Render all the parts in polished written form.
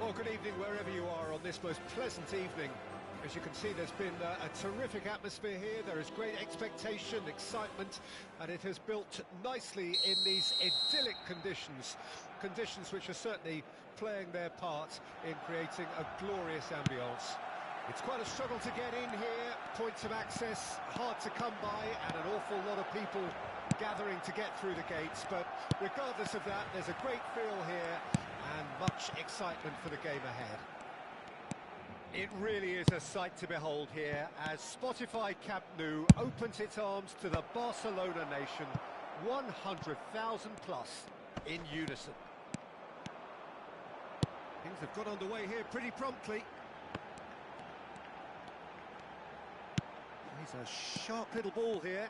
Well, good evening wherever you are on this most pleasant evening. As you can see, there's been a terrific atmosphere here. There is great expectation, excitement, and it has built nicely in these idyllic conditions. Conditions which are certainly playing their part in creating a glorious ambience. It's quite a struggle to get in here, points of access hard to come by, and an awful lot of people gathering to get through the gates. But regardless of that, there's a great feel here and much excitement for the game ahead. It really is a sight to behold here as Spotify Camp Nou opens its arms to the Barcelona nation, 100,000 plus in unison. Things have got underway here pretty promptly. He's a sharp little ball here.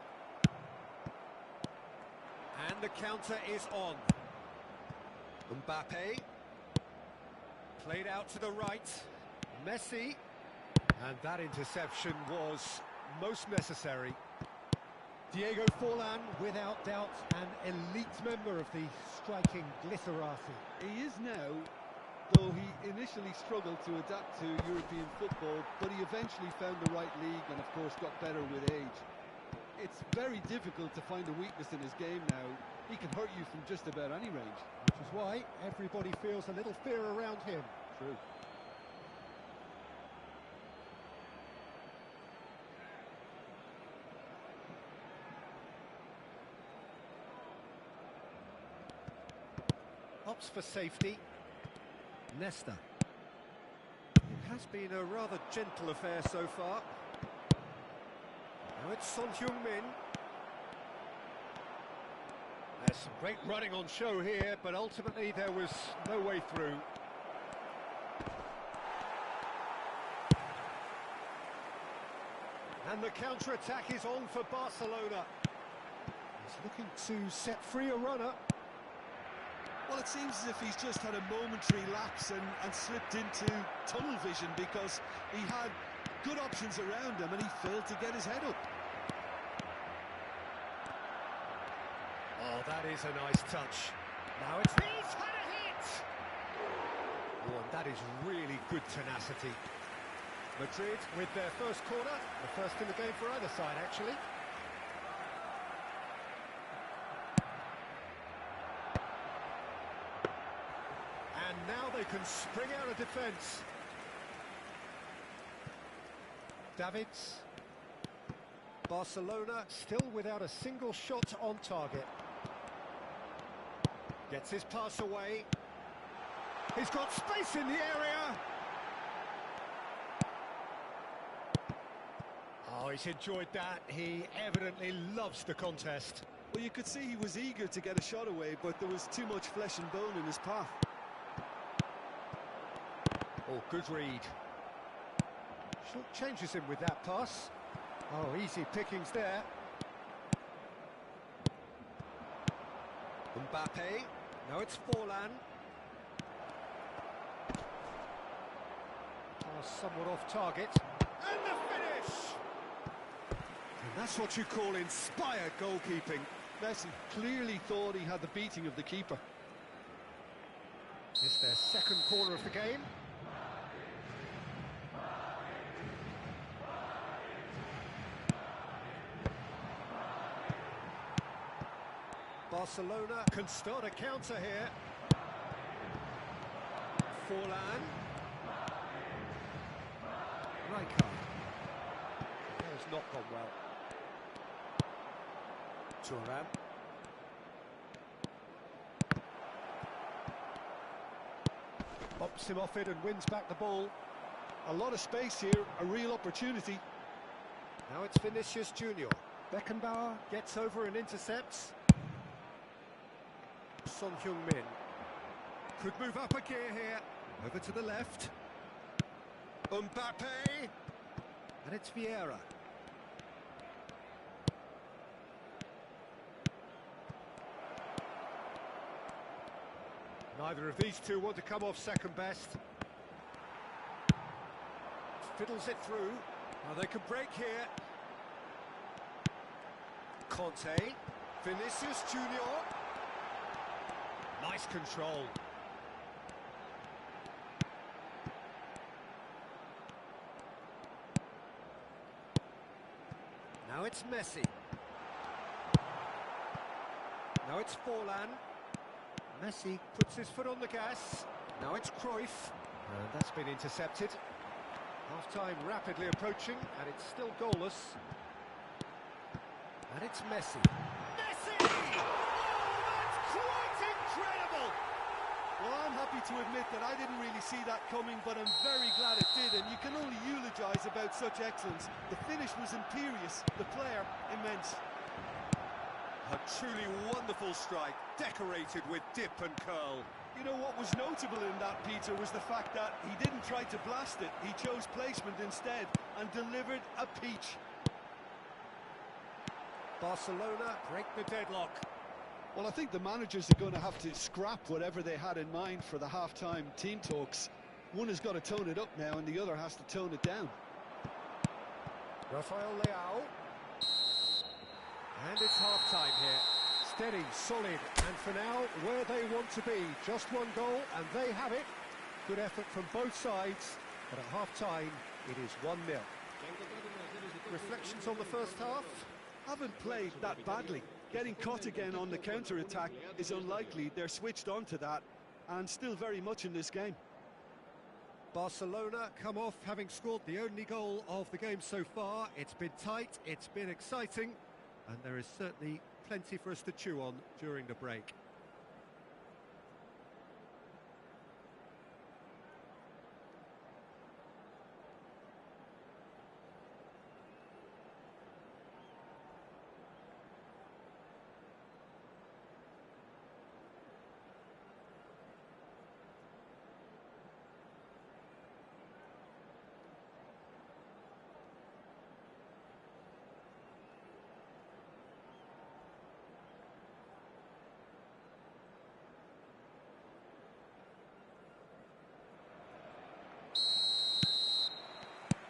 And the counter is on. Mbappe. Played out to the right. Messi. And that interception was most necessary. Diego Forlan, without doubt, an elite member of the striking glitterati. He is now, though he initially struggled to adapt to European football, but he eventually found the right league and, of course, got better with age. It's very difficult to find a weakness in his game now. He can hurt you from just about any range. Which is why everybody feels a little fear around him. True. Opts for safety. Nesta. It has been a rather gentle affair so far. Now it's Son Heung-min. There's some great running on show here, but ultimately there was no way through. And the counter-attack is on for Barcelona. He's looking to set free a runner. Well, it seems as if he's just had a momentary lapse and slipped into tunnel vision because he had good options around him and he failed to get his head up. Oh, that is a nice touch. Now it's... He's had a hit! Oh, and that is really good tenacity. Madrid with their first corner, the first in the game for either side, actually. And now they can spring out of defence. Davids. Barcelona still without a single shot on target. Gets his pass away. He's got space in the area. Oh, he's enjoyed that. He evidently loves the contest. Well, you could see he was eager to get a shot away, but there was too much flesh and bone in his path. Oh, good read. Short changes him with that pass. Oh, easy pickings there. Mbappe. Now it's Forlan. Pass somewhat off target. And the finish! And that's what you call inspired goalkeeping. Messi clearly thought he had the beating of the keeper. It's their second corner of the game. Barcelona can start a counter here. Forlan. Rijkaard. That has not gone well. Thuram. Bops him off it and wins back the ball. A lot of space here, a real opportunity. Now it's Vinicius Junior. Beckenbauer gets over and intercepts. Son Heung-min could move up a gear here. Over to the left. Mbappe. And it's Vieira. Neither of these two want to come off second best. Fiddles it through. Now they can break here. Conte. Vinicius Junior. Nice control. Now it's Messi. Now it's Forlan. Messi puts his foot on the gas. Now it's Cruyff. And that's been intercepted. Half-time rapidly approaching, and it's still goalless. And it's Messi. Messi! Oh, that's quite incredible! Well, I'm happy to admit that I didn't really see that coming, but I'm very glad it did, and you can only eulogise about such excellence. The finish was imperious, the player immense. A truly wonderful strike, decorated with dip and curl. You know what was notable in that, Peter, was the fact that he didn't try to blast it. He chose placement instead and delivered a peach. Barcelona break the deadlock. Well, I think the managers are going to have to scrap whatever they had in mind for the half-time team talks. One has got to tone it up now and the other has to tone it down. Rafael Leao. And it's half-time here. Steady, solid, and for now, where they want to be. Just one goal, and they have it. Good effort from both sides, but at half-time, it is 1-0. Reflections on the first half? Haven't played that badly. Getting caught again on the counter-attack is unlikely. They're switched on to that, and still very much in this game. Barcelona come off having scored the only goal of the game so far. It's been tight, it's been exciting, and there is certainly plenty for us to chew on during the break.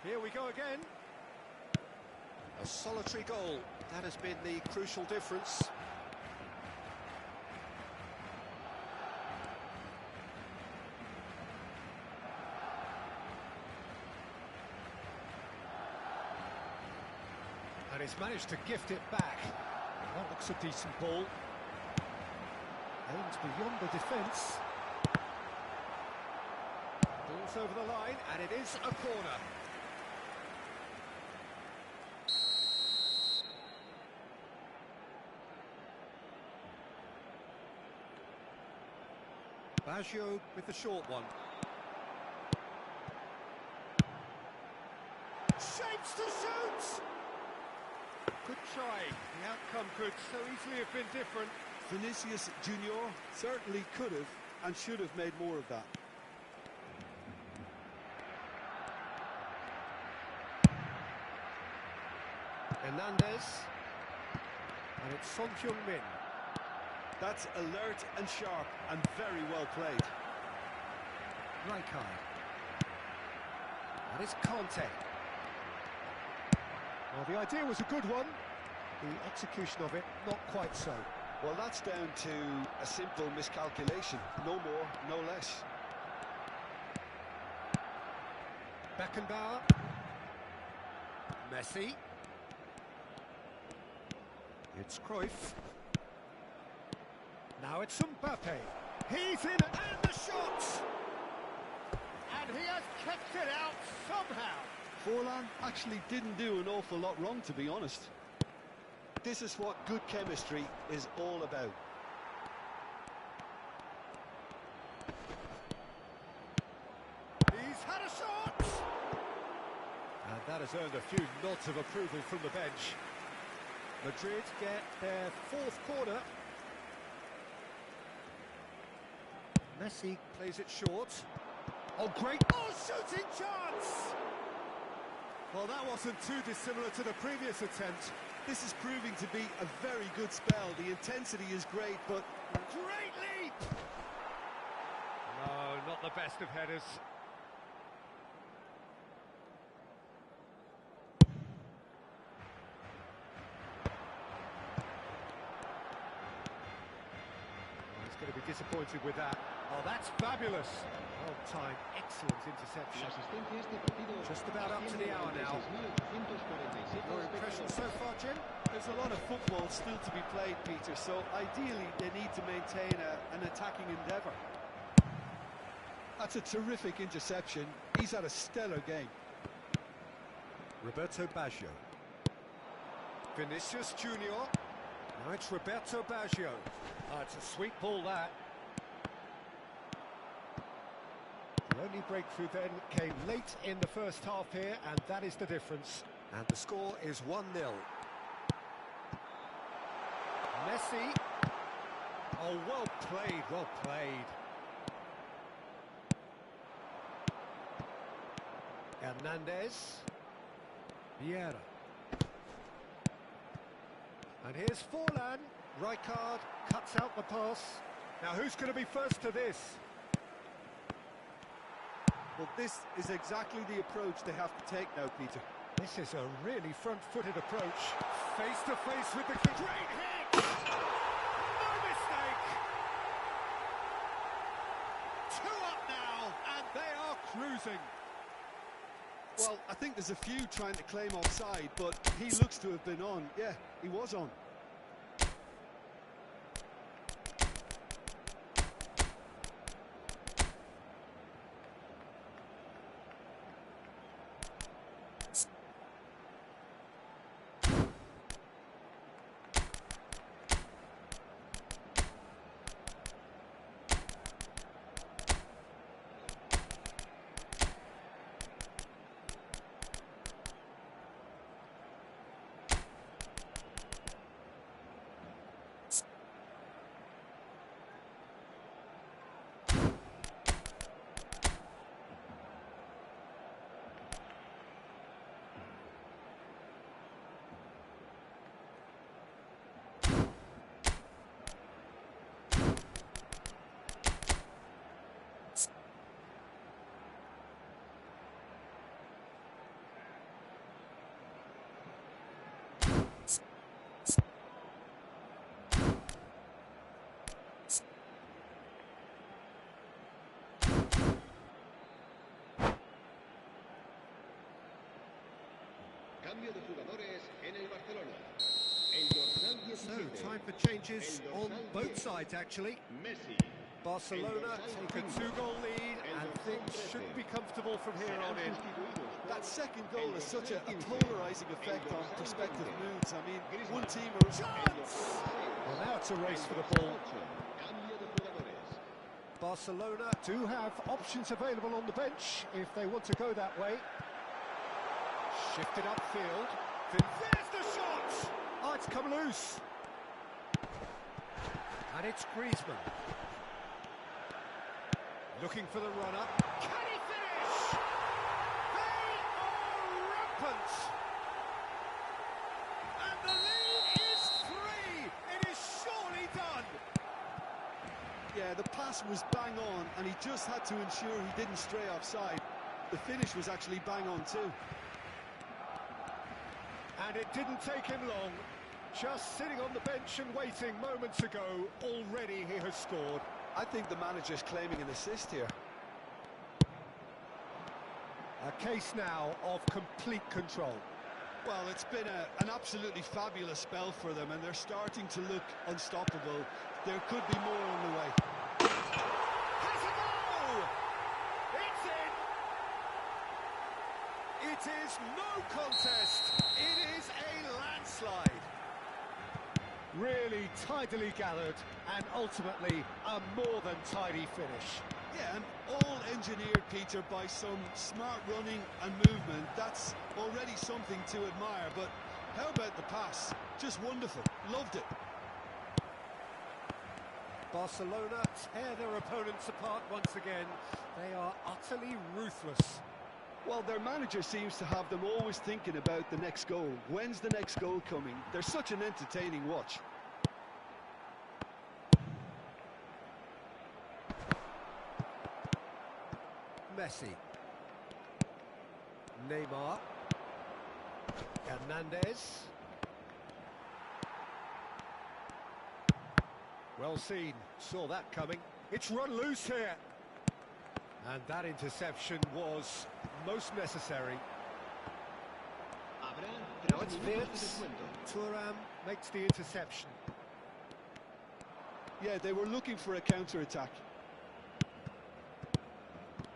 Here we go again. A solitary goal. That has been the crucial difference. And he's managed to gift it back. That looks a decent ball. Aims beyond the defence. Ball's over the line, and it is a corner. Baggio with the short one. Shapes to shoot! Good try. The outcome could so easily have been different. Vinicius Junior certainly could have and should have made more of that. Hernandez. And it's Son Heung-min. That's alert and sharp and very well played. Rijkaard. And it's Conte. Well, the idea was a good one. The execution of it, not quite so. Well, that's down to a simple miscalculation. No more, no less. Beckenbauer. Messi. It's Cruyff. Now it's Mbappe. He's in and the shot! And he has kept it out somehow. Forlan actually didn't do an awful lot wrong, to be honest. This is what good chemistry is all about. He's had a shot! And that has earned a few nods of approval from the bench. Madrid get their fourth corner. Messi plays it short. Oh, great! Oh, shooting chance! Well, that wasn't too dissimilar to the previous attempt. This is proving to be a very good spell. The intensity is great, but... Great leap! No, not the best of headers. going to be disappointed with that. Oh, that's fabulous. Well timed, excellent interception. Just about up to the hour now. Your impression so far, Jim? There's a lot of football still to be played, Peter, so ideally they need to maintain an attacking endeavour. That's a terrific interception. He's had a stellar game. Roberto Baggio. Vinicius Junior. Now it's Roberto Baggio. Oh, it's a sweet ball, that. The only breakthrough then came late in the first half here, and that is the difference. And the score is 1-0. Messi. Oh, well played, well played. Hernandez. Vieira. And here's Forlan. Rijkaard cuts out the pass. Now who's going to be first to this? Well, this is exactly the approach they have to take now, Peter. This is a really front-footed approach. Face to face with the great hit! No mistake! 2 up now, and they are cruising. Well, I think there's a few trying to claim offside, but he looks to have been on. Yeah, he was on. So, time for changes on both sides, actually. Barcelona take a 2-goal lead, and things should be comfortable from here on in. That second goal has such a polarising effect on prospective moods. I mean, one team... Chance! Well, now it's a race for the ball. Barcelona do have options available on the bench if they want to go that way. Shifted upfield. There's the shot! Oh, it's come loose. And it's Griezmann. Looking for the run-up. Can he finish? They are rampant! And the lead is 3! It is surely done! Yeah, the pass was bang on, and he just had to ensure he didn't stray offside. The finish was actually bang on too. And it didn't take him long. Just sitting on the bench and waiting moments ago, already he has scored. I think the manager's claiming an assist here. A case now of complete control. Well, it's been an absolutely fabulous spell for them, and they're starting to look unstoppable. There could be more on the way. Has a goal! It's in! It is no contest. It is a landslide. Really tidily gathered, and ultimately a more than tidy finish. Yeah, and all engineered, Peter, by some smart running and movement. That's already something to admire, but how about the pass? Just wonderful. Loved it. Barcelona tear their opponents apart once again. They are utterly ruthless. Well, their manager seems to have them always thinking about the next goal. When's the next goal coming? They're such an entertaining watch. Messi. Neymar. Hernandez. Well seen, saw that coming. It's run loose here. And that interception was most necessary. Now it's Vince. Thuram makes the interception. Yeah, they were looking for a counter-attack.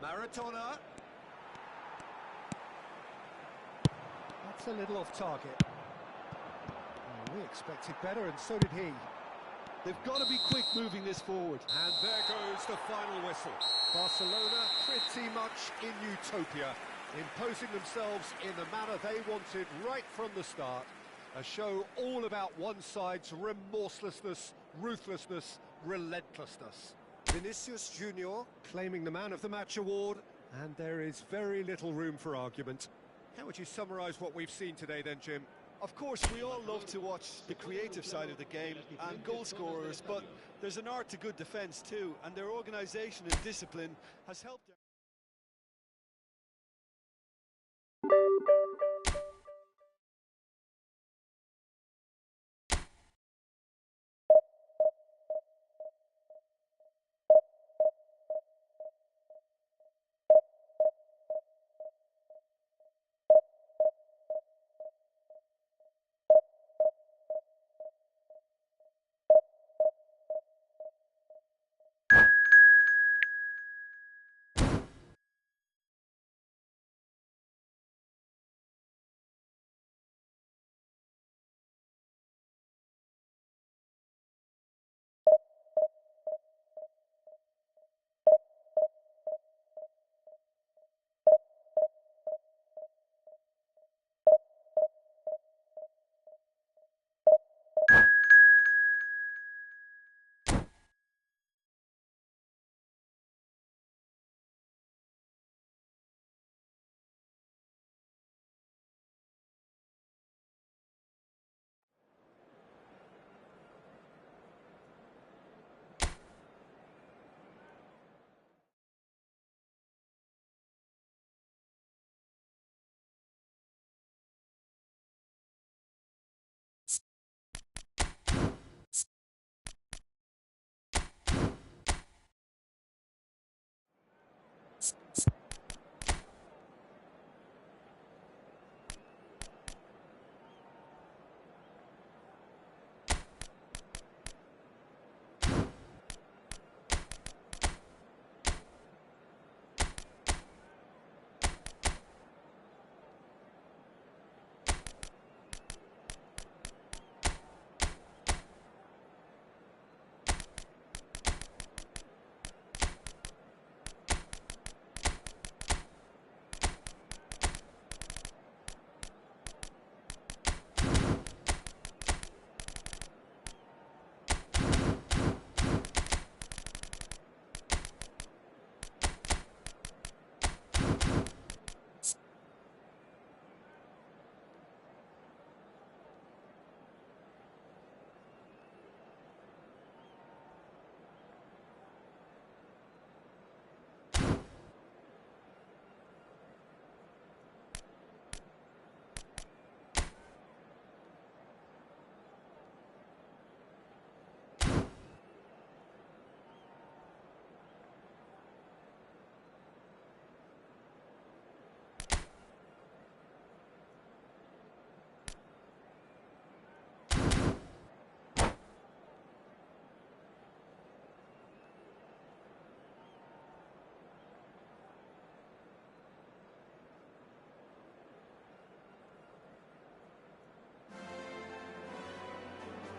Maradona. That's a little off target. Oh, we expected better, and so did he. They've got to be quick moving this forward. And there goes the final whistle. Barcelona pretty much in utopia, imposing themselves in the manner they wanted right from the start. A show all about one side's remorselessness, ruthlessness, relentlessness. Vinicius Junior claiming the Man of the Match award, and there is very little room for argument. How would you summarise what we've seen today then, Jim? Of course, we all love to watch the creative side of the game and goal scorers, but there's an art to good defence too, and their organisation and discipline has helped them.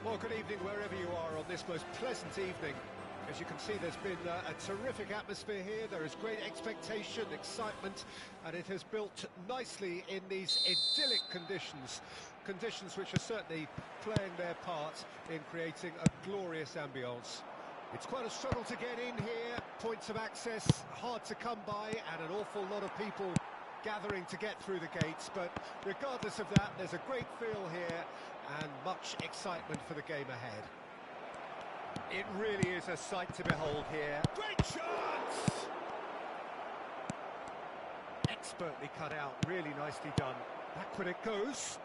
Well, good evening wherever you are on this most pleasant evening. As you can see, there's been a terrific atmosphere here. There is great expectation, excitement, and it has built nicely in these idyllic conditions. Conditions which are certainly playing their part in creating a glorious ambience. It's quite a struggle to get in here, points of access hard to come by, and an awful lot of people gathering to get through the gates, but regardless of that, there's a great feel here and much excitement for the game ahead. It really is a sight to behold here. Great chance! Expertly cut out, really nicely done. Backward it goes.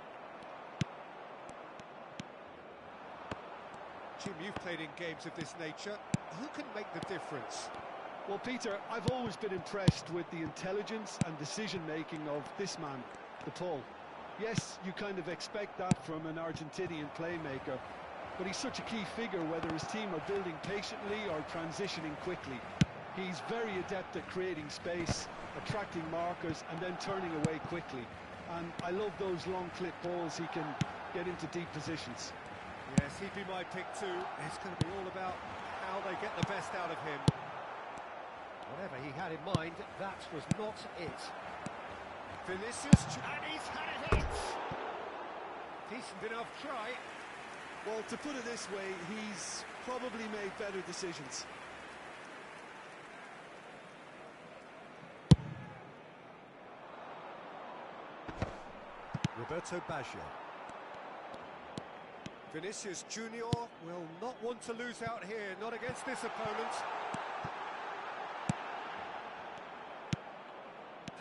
Jim, you've played in games of this nature. Who can make the difference? Well, Peter, I've always been impressed with the intelligence and decision-making of this man, De Paul. Yes, you kind of expect that from an Argentinian playmaker, but he's such a key figure whether his team are building patiently or transitioning quickly. He's very adept at creating space, attracting markers and then turning away quickly. And I love those long clip balls he can get into deep positions. Yes, he'd be my pick too. It's going to be all about how they get the best out of him. Whatever he had in mind, that was not it. Vinicius, and he's had it! Decent enough try. Well, to put it this way, he's probably made better decisions. Roberto Baggio. Vinicius Junior will not want to lose out here, not against this opponent.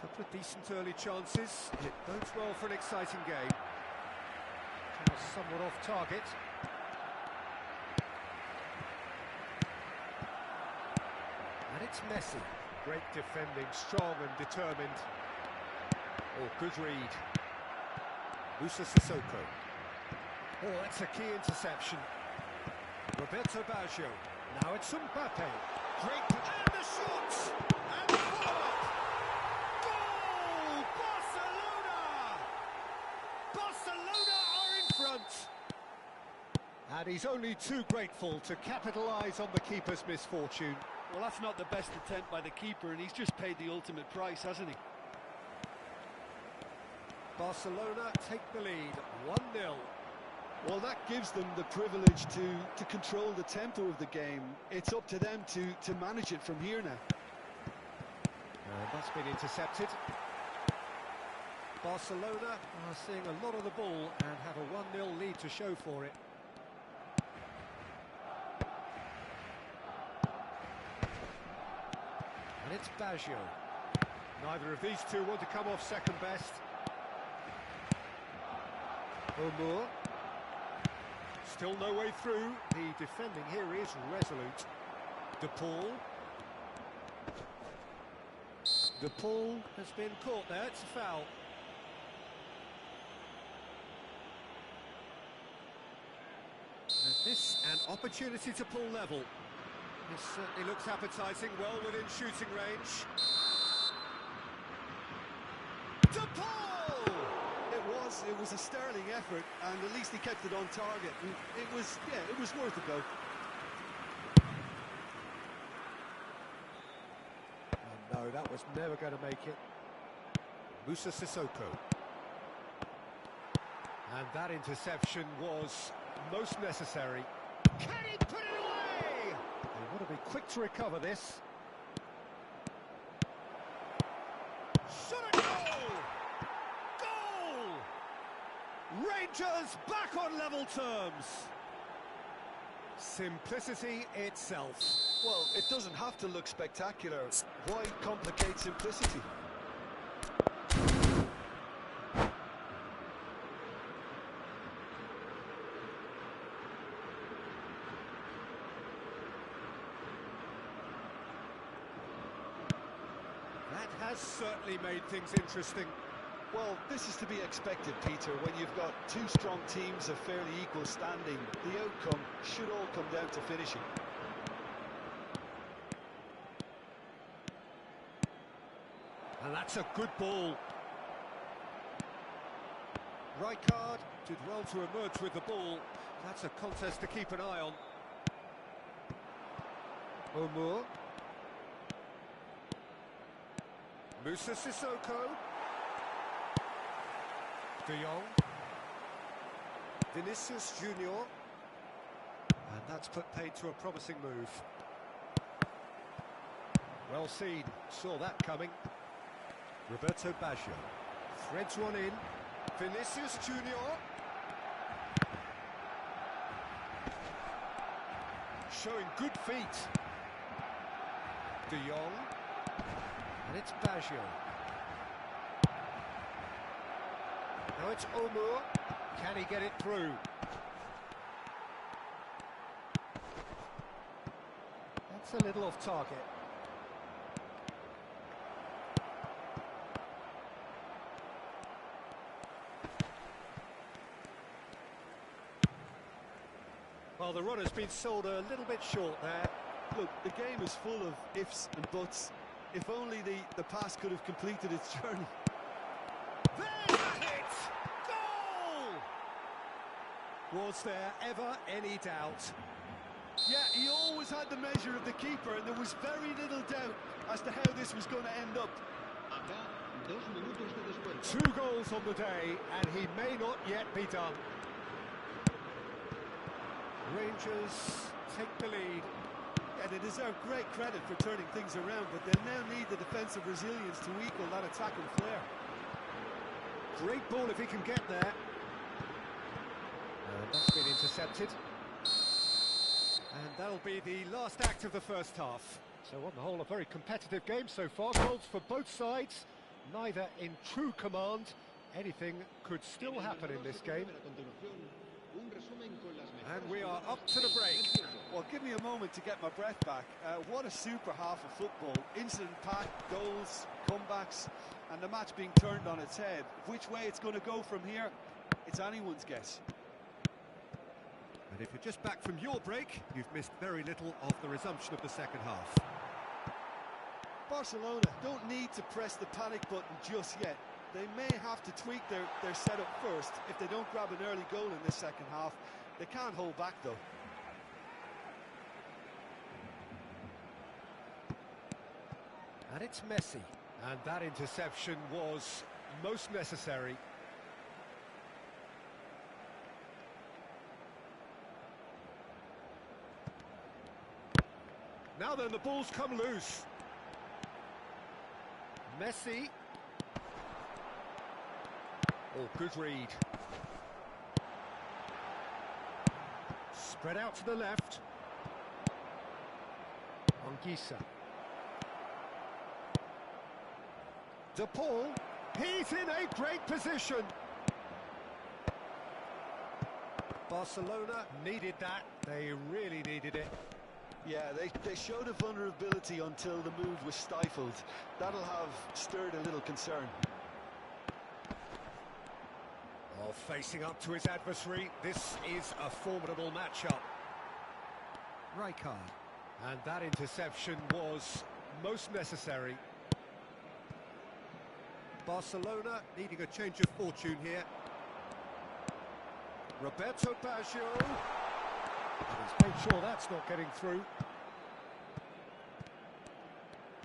Couple of decent early chances. It bodes well for an exciting game. Now somewhat off target. And it's Messi. Great defending, strong and determined. Oh, good read. Musa Sissoko. Oh, that's a key interception. Roberto Baggio. Now it's Mbappe. Great, and the shot! And the follow-up! Goal! Barcelona! Barcelona are in front! And he's only too grateful to capitalise on the keeper's misfortune. Well, that's not the best attempt by the keeper, and he's just paid the ultimate price, hasn't he? Barcelona take the lead, 1-0. Well, that gives them the privilege to control the tempo of the game. It's up to them to manage it from here now. That's been intercepted. Barcelona are seeing a lot of the ball and have a 1-0 lead to show for it. And it's Baggio. Neither of these two want to come off second best. Omour. Still no way through. The defending here is resolute. De Paul. De Paul has been caught there. It's a foul. And this an opportunity to pull level. This certainly looks appetising, well within shooting range. De Paul! It was a sterling effort, and at least he kept it on target. And it was worth a go. Oh, no, that was never going to make it. Musa Sissoko. And that interception was most necessary. Can he put it away? They want to be quick to recover this. Shot a goal! Goal! Rangers back on level terms. Simplicity itself. Well, it doesn't have to look spectacular. Why complicate simplicity? That has certainly made things interesting. Well, this is to be expected, Peter. When you've got two strong teams of fairly equal standing, the outcome should all come down to finishing. And that's a good ball. Rijkaard did well to emerge with the ball. That's a contest to keep an eye on. Omour. Musa Sissoko. De Jong. Vinicius Junior. And that's put paid to a promising move. Well seen, saw that coming. Roberto Baggio. Threads one in. Vinicius Junior. Showing good feet. De Jong. And it's Baggio. Now it's Omour. Can he get it through? That's a little off target. Well, the runner's been sold a little bit short there. Look, the game is full of ifs and buts. If only the pass could have completed its journey. There's the hit! Goal! Was there ever any doubt? Yeah, he always had the measure of the keeper, and there was very little doubt as to how this was going to end up. 2 goals on the day, and he may not yet be done. Rangers take the lead. Yeah, they deserve great credit for turning things around, but they now need the defensive resilience to equal that attacking flair. Great ball if he can get there. And that's been intercepted. And that'll be the last act of the first half. So on the whole, a very competitive game so far. Goals for both sides, neither in true command. Anything could still happen in this game. And we are up to the break. Well, give me a moment to get my breath back. What a super half of football. Incident-packed, goals, comebacks, and the match being turned on its head. Which way it's going to go from here, it's anyone's guess. And if you're just back from your break, you've missed very little of the resumption of the second half. Barcelona don't need to press the panic button just yet. They may have to tweak their setup first if they don't grab an early goal in this second half. They can't hold back, though. And it's Messi. And that interception was most necessary. Now then, the ball's come loose. Messi. Oh, good read. Spread out to the left. Anguissa. De Paul. He's in a great position. Barcelona needed that. They really needed it. Yeah, they showed a vulnerability until the move was stifled. That'll have stirred a little concern. Well, facing up to his adversary, this is a formidable matchup. Rijkaard. And that interception was most necessary. Barcelona needing a change of fortune here. Roberto Baggio. He's made sure that's not getting through.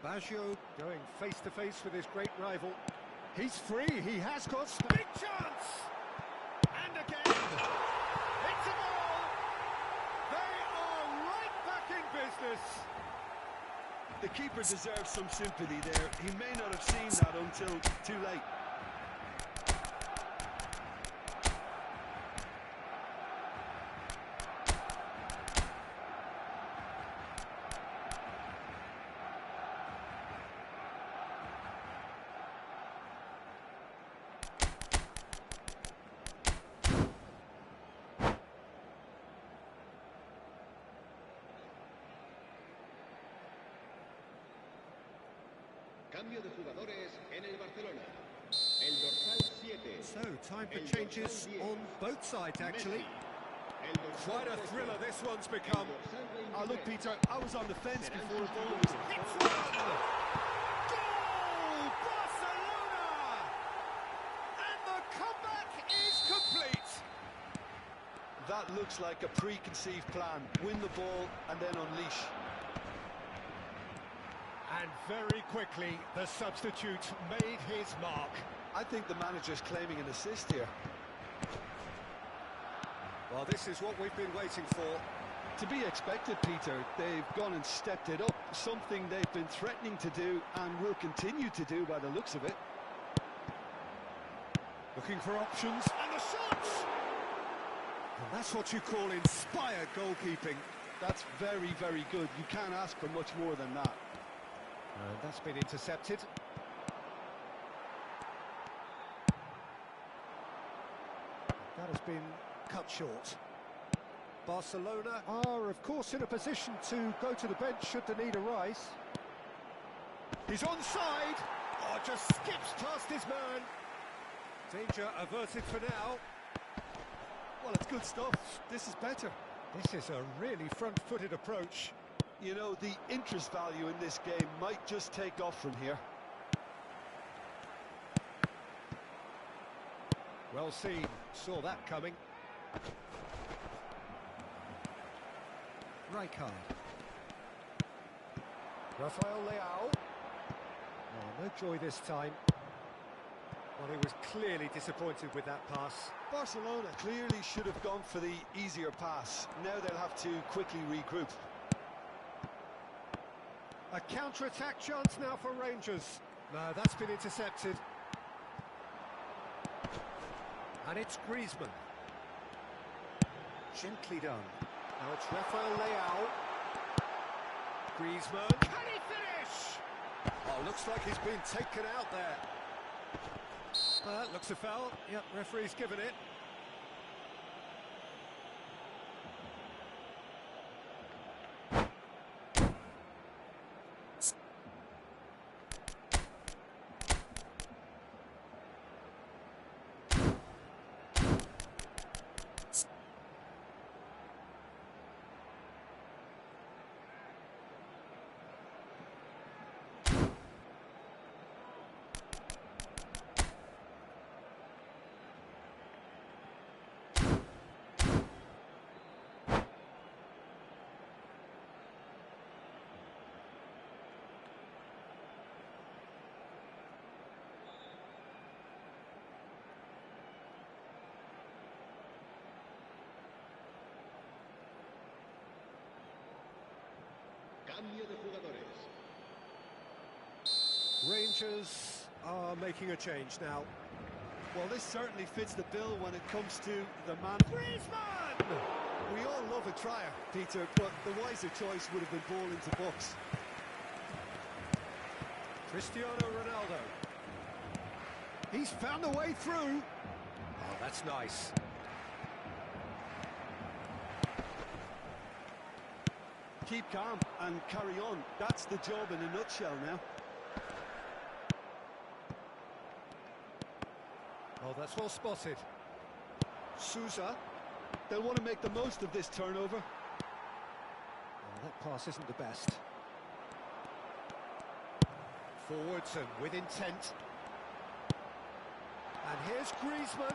Baggio going face to face with his great rival. He's free, he has got big chance! And again, it's a goal! They are right back in business! The keeper deserves some sympathy there. He may not have seen that until too late. Cambio de jugadores en el Barcelona. El dorsal 7. So, time for changes on both sides, actually. Quite a thriller this one's become. Oh, look, Peter, I was on the fence before the ball was... It's one! Goal! Barcelona! And the comeback is complete! That looks like a preconceived plan. Win the ball and then unleash. And very quickly, the substitute made his mark. I think the manager's claiming an assist here. Well, this is what we've been waiting for. To be expected, Peter. They've gone and stepped it up. Something they've been threatening to do and will continue to do by the looks of it. Looking for options, and the shots! And that's what you call inspired goalkeeping. That's very, very good. You can't ask for much more than that. And that's been intercepted. That has been cut short. Barcelona are, of course, in a position to go to the bench should the need arise. He's onside. Oh, just skips past his man. Danger averted for now. Well, it's good stuff. This is better. This is a really front-footed approach. You know, the interest value in this game might just take off from here. Well seen. Saw that coming. Rijkaard. Rafael Leao. Oh, no joy this time. Well, he was clearly disappointed with that pass. Barcelona clearly should have gone for the easier pass. Now they'll have to quickly regroup. A counter-attack chance now for Rangers. No, that's been intercepted. And it's Griezmann. Gently done. Now it's Rafael Leao. Griezmann. Can he finish? Oh, looks like he's been taken out there. Looks a foul. Yep, referee's given it. Cambio de jugadores. Rangers are making a change now. Well, this certainly fits the bill when it comes to the man. Griezmann! We all love a trier, Peter, but the wiser choice would have been ball into box. Cristiano Ronaldo. He's found a way through. Oh, that's nice. Keep calm and carry on. That's the job in a nutshell now. Oh, that's well spotted. Sousa. They'll want to make the most of this turnover. Oh, that pass isn't the best. Forwards and with intent. And here's Griezmann.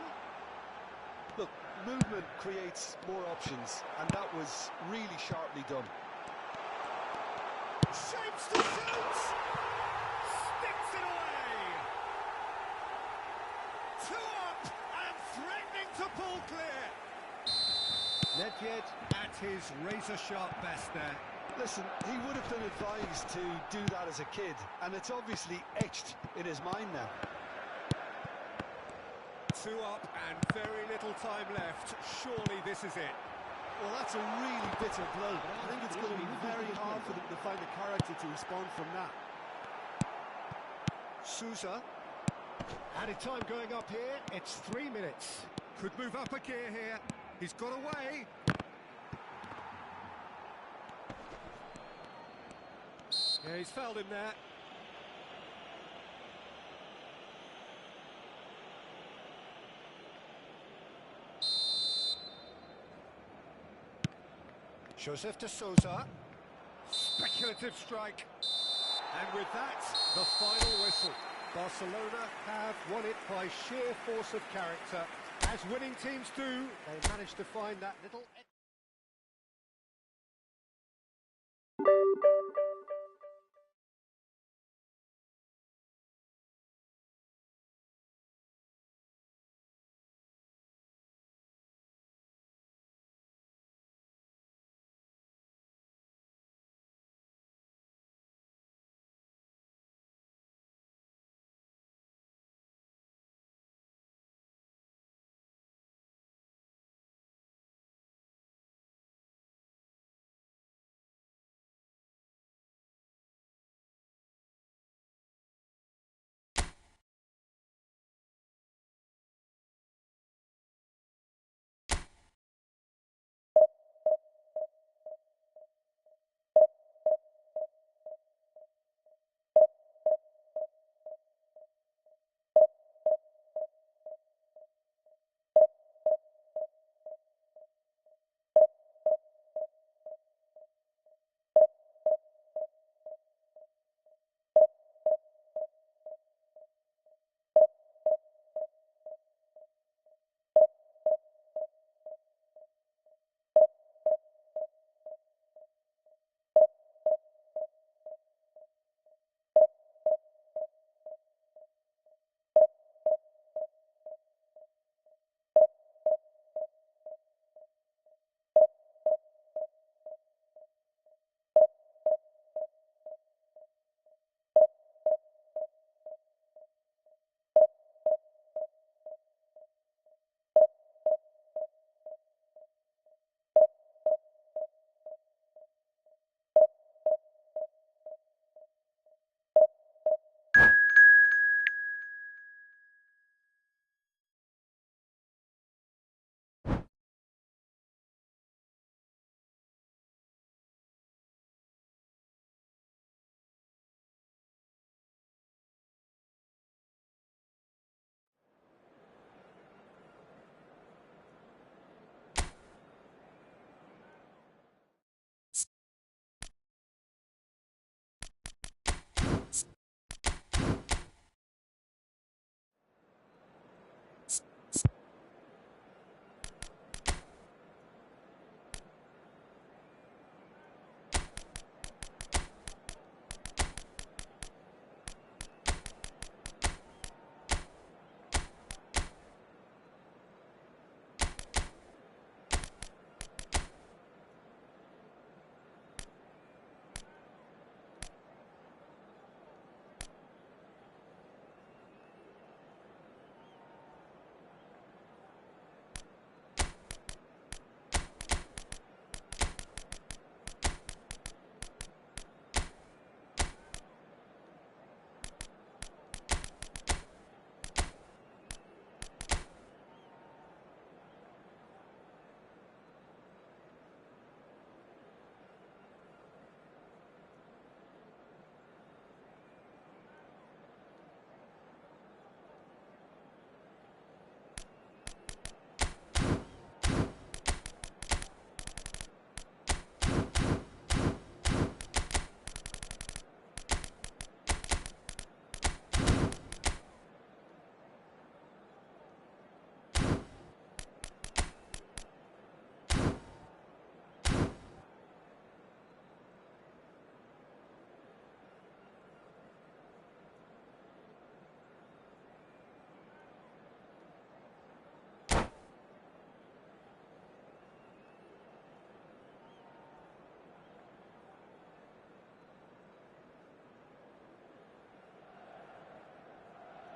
Look, movement creates more options, and that was really sharply done. Shapes to shoot! Sticks it away! 2 up and threatening to pull clear. Nedved at his razor-sharp best there. Listen, he would have been advised to do that as a kid, and it's obviously etched in his mind now. 2 up and very little time left. Surely this is it. Well, that's a really bitter blow. I think it's going to be very hard for them to find the character to respond from that. Sousa. Added time going up here. It's 3 minutes. Could move up a gear here. He's got away. Yeah, he's fouled him there. Joseph de Souza. Speculative strike. And with that, the final whistle. Barcelona have won it by sheer force of character. As winning teams do, they managed to find that little...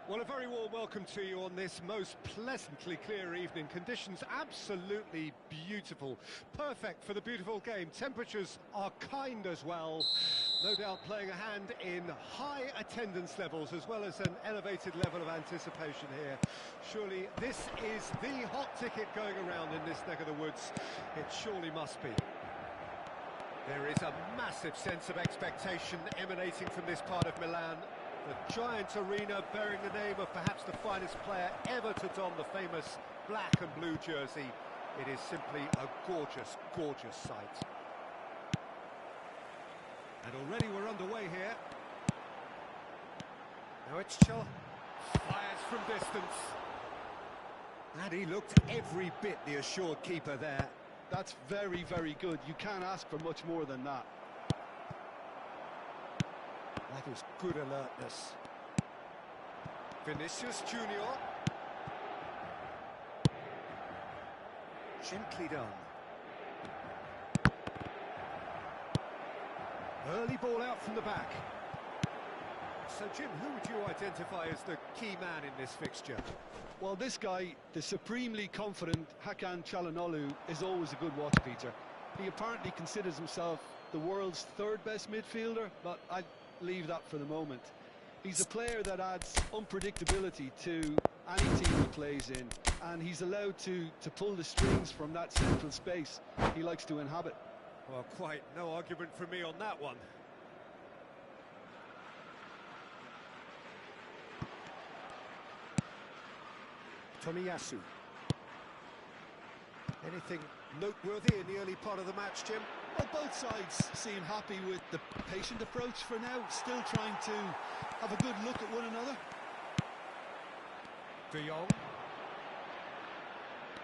Well, a very warm welcome to you on this most pleasantly clear evening. Conditions absolutely beautiful. Perfect for the beautiful game. Temperatures are kind as well. No doubt playing a hand in high attendance levels as well as an elevated level of anticipation here. Surely this is the hot ticket going around in this neck of the woods. It surely must be. There is a massive sense of expectation emanating from this part of Milan. The giant arena bearing the name of perhaps the finest player ever to don the famous black and blue jersey. It is simply a gorgeous, gorgeous sight. And already we're underway here. Now it's Chel. Fires from distance. And he looked every bit the assured keeper there. That's very, very good. You can't ask for much more than that. That is good alertness. Vinicius Junior. Gently done. Early ball out from the back. So, Jim, who would you identify as the key man in this fixture? Well, this guy, the supremely confident Hakan Çalhanoğlu, is always a good watch, Peter. He apparently considers himself the world's third best midfielder, but I'd leave that for the moment. He's a player that adds unpredictability to any team he plays in, and he's allowed to pull the strings from that central space he likes to inhabit. Well, quite no argument from me on that one. Tomiyasu. Anything noteworthy in the early part of the match, Jim? Well, both sides seem happy with the patient approach for now, still trying to have a good look at one another. De Jong.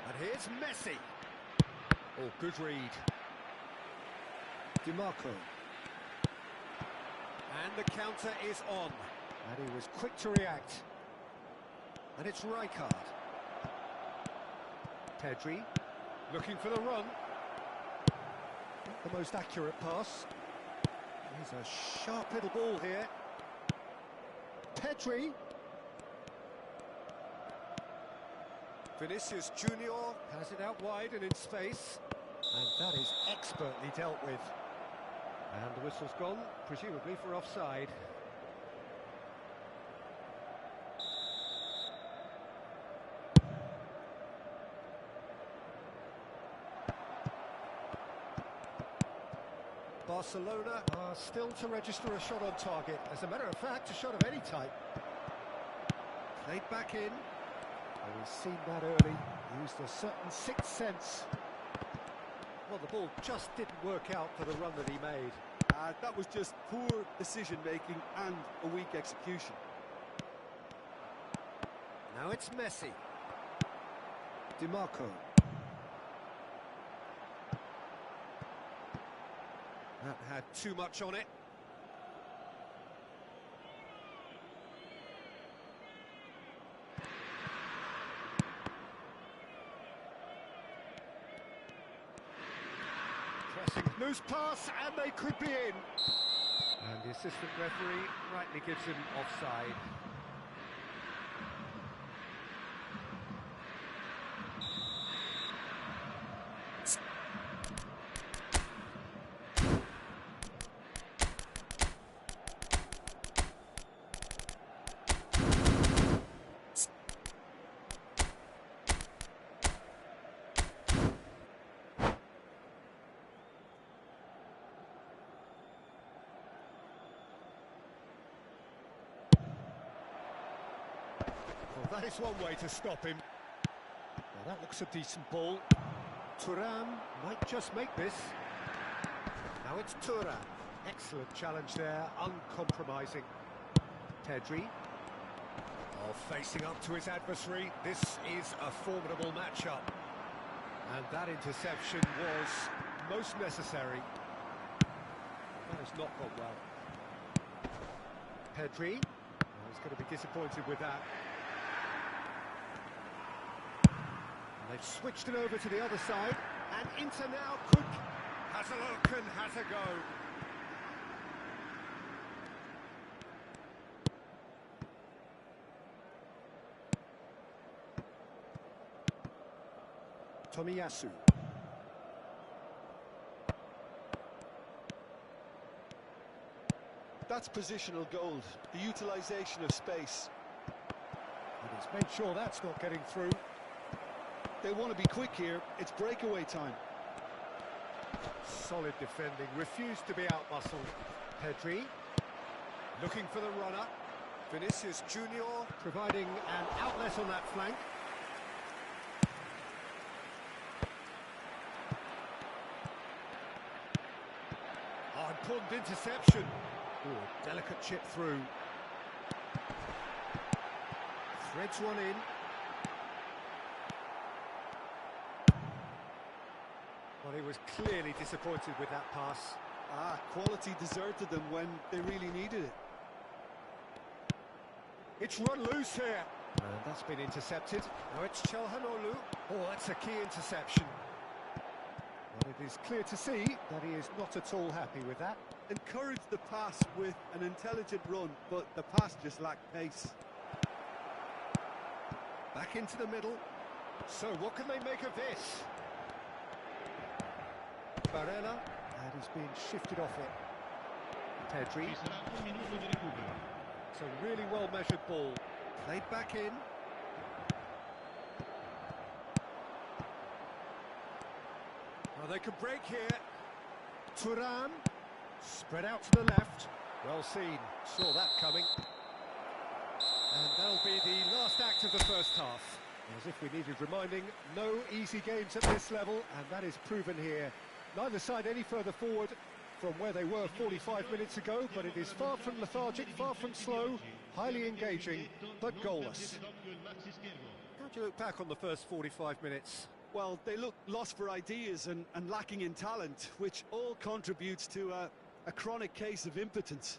And here's Messi. Oh, good read. DiMarco. And the counter is on. And he was quick to react. And it's Rijkaard. Pedri, looking for the run. The most accurate pass. He's a sharp little ball here. Pedri. Vinicius Junior has it out wide and in space. And that is expertly dealt with. And the whistle's gone, presumably for offside. Barcelona are still to register a shot on target. As a matter of fact, a shot of any type. Played back in. Oh, he's seen that early. Used a certain sixth sense. Well, the ball just didn't work out for the run that he made. That was just poor decision-making and a weak execution. Now it's Messi. DiMarco. That had too much on it. Pressing, loose pass, and they could be in. And the assistant referee rightly gives him offside. Well, that is one way to stop him. Now that looks a decent ball. Thuram might just make this. Now it's Thuram. Excellent challenge there, uncompromising. Pedri. Oh, facing up to his adversary. This is a formidable matchup. And that interception was most necessary. That has not gone well. Pedri. Oh, he's going to be disappointed with that. They've switched it over to the other side, and Inter now could has a look and has a go. Tomiyasu. That's positional gold, the utilisation of space. And he's made sure that's not getting through. They want to be quick here, it's breakaway time. Solid defending, refused to be outmuscled. Pedri, looking for the runner. Vinicius Junior providing an outlet on that flank. Oh, important interception. Ooh, delicate chip through. Threads one in. Well, he was clearly disappointed with that pass. Quality deserted them when they really needed it. It's run loose here. And that's been intercepted. Now it's Chelhanoglu. Oh, that's a key interception. Well, it is clear to see that he is not at all happy with that. Encouraged the pass with an intelligent run, but the pass just lacked pace. Back into the middle. So what can they make of this? Barella, and he's being shifted off it. Pedri. It's a really well-measured ball. Played back in. Well, they can break here. Thuram, spread out to the left. Well seen, saw that coming. And that'll be the last act of the first half. As if we needed reminding, no easy games at this level, and that is proven here. Neither side any further forward from where they were 45 minutes ago, but it is far from lethargic, far from slow, highly engaging, but goalless. How do you look back on the first 45 minutes? Well, they look lost for ideas and lacking in talent, which all contributes to a chronic case of impotence.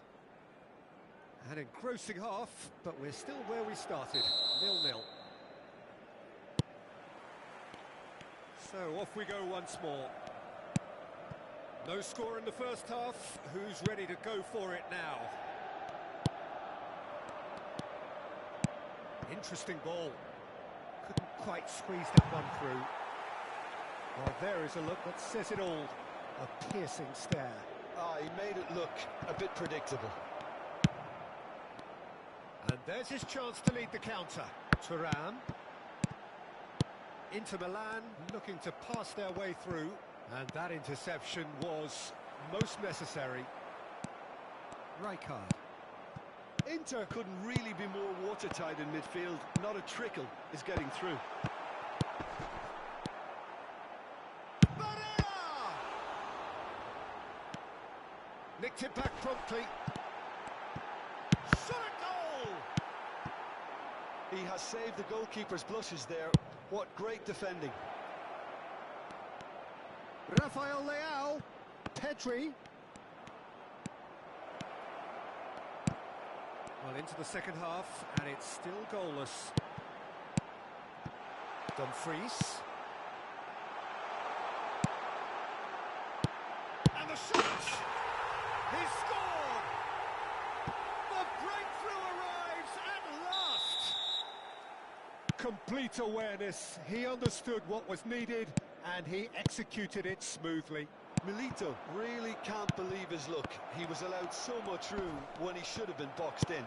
An engrossing half, but we're still where we started, 0-0. So off we go once more. No score in the first half. Who's ready to go for it now? Interesting ball. Couldn't quite squeeze that one through. Well, there is a look that says it all. A piercing stare. He made it look a bit predictable. And there's his chance to lead the counter. Thuram. Inter Milan looking to pass their way through. And that interception was most necessary. Rijkaard. Inter couldn't really be more watertight in midfield. Not a trickle is getting through. Barella! Nicked it back promptly. Shot a goal! He has saved the goalkeeper's blushes there. What great defending. Rafael Leao, Pedri. Well, into the second half, and it's still goalless. Dumfries. And the shot! He scored! The breakthrough arrives at last! Complete awareness. He understood what was needed, and he executed it smoothly. Milito really can't believe his luck. He was allowed so much room when he should have been boxed in.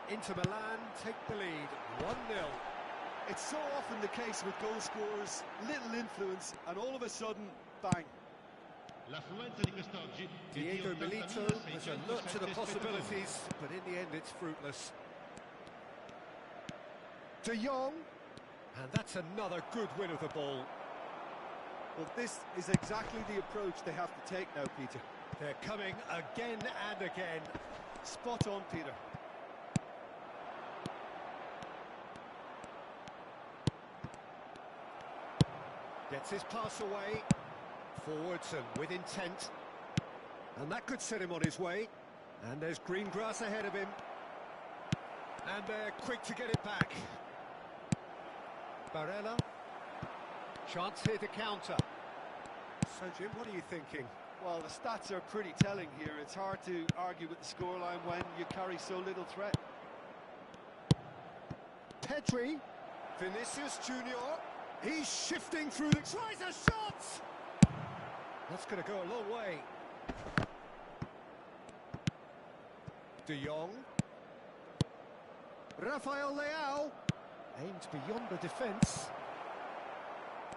Inter Milan take the lead, 1-0. It's so often the case with goal scorers, little influence, and all of a sudden, bang. Diego Milito has alert to the possibilities, but in the end it's fruitless. De Jong. And that's another good win of the ball. Well, this is exactly the approach they have to take now, Peter. They're coming again and again. Spot on, Peter. Gets his pass away. Forwards and with intent. And that could set him on his way. And there's green grass ahead of him. And they're quick to get it back. Barella, chance here to counter. So, Jim, what are you thinking? Well, the stats are pretty telling here. It's hard to argue with the scoreline when you carry so little threat. Pedri, Vinicius Junior. He's shifting through the... Tries a shot! That's going to go a long way. De Jong. Rafael Leao. Aimed beyond the defence.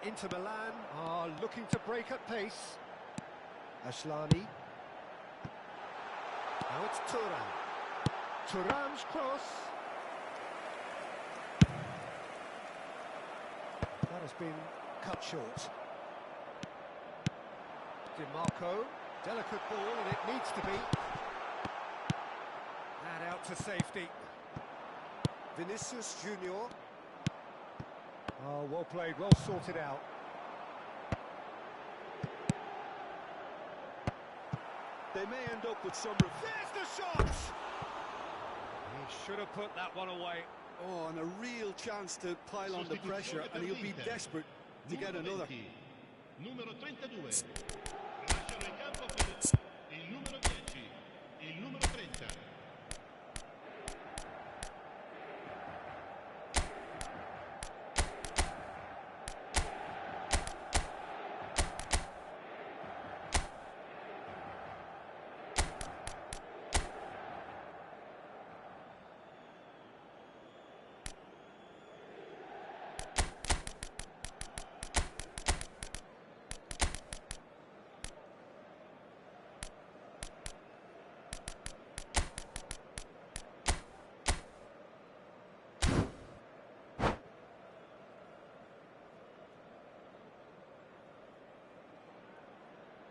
Inter Milan are looking to break at pace. Ashlani. Now it's Thuram. Thuram's cross. That has been cut short. DiMarco. Delicate ball, and it needs to be. And out to safety. Vinicius Junior. Oh, well played, well sorted out. They may end up with some... There's the shot! He should have put that one away. Oh, and a real chance to pile on the pressure, and he'll be desperate to get another. Numero 32. Lasciano il campo per il numero 10, il numero 30.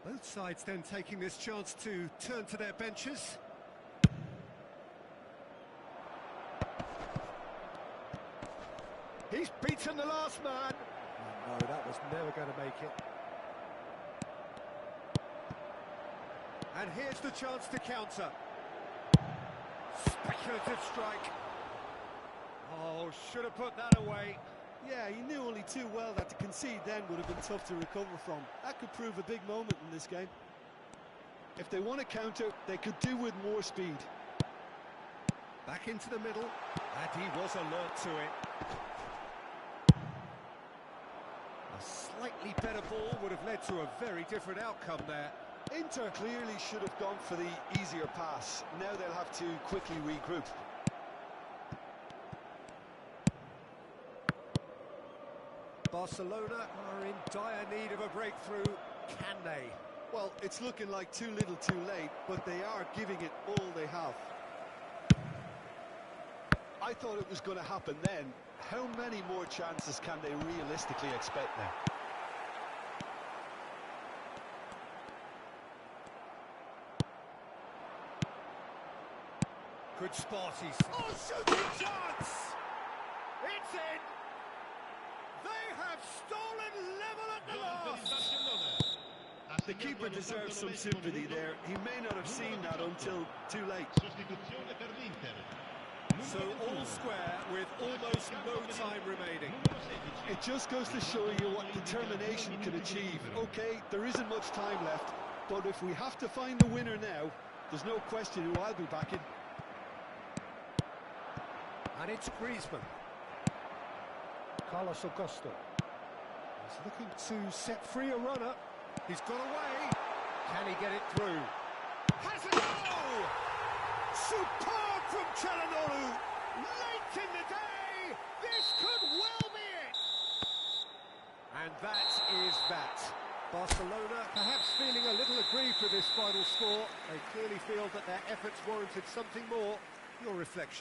Both sides then taking this chance to turn to their benches. He's beaten the last man. Oh, no, that was never going to make it. And here's the chance to counter. Speculative strike. Oh, should have put that away. Yeah, he knew only too well that to concede then would have been tough to recover from. That could prove a big moment in this game. If they want to counter, they could do with more speed. Back into the middle, and he was alert to it. A slightly better ball would have led to a very different outcome there. Inter clearly should have gone for the easier pass. Now they'll have to quickly regroup. Barcelona are in dire need of a breakthrough. Can they? Well, it's looking like too little too late, but they are giving it all they have. I thought it was going to happen then. How many more chances can they realistically expect now? Good spot, oh, shooting chance! It's in! They have stolen level at the last! The keeper deserves some sympathy there. He may not have seen that until too late. So all square with almost no time remaining. It just goes to show you what determination can achieve. Okay, there isn't much time left, but if we have to find the winner now, there's no question who I'll be backing. And it's Griezmann. Carlos Augusto. He's looking to set free a runner. He's got away. Can he get it through? Has a goal! Superb from Çalhanoğlu. Late in the day. This could well be it. And that is that. Barcelona perhaps feeling a little aggrieved with this final score. They clearly feel that their efforts warranted something more. Your reflection.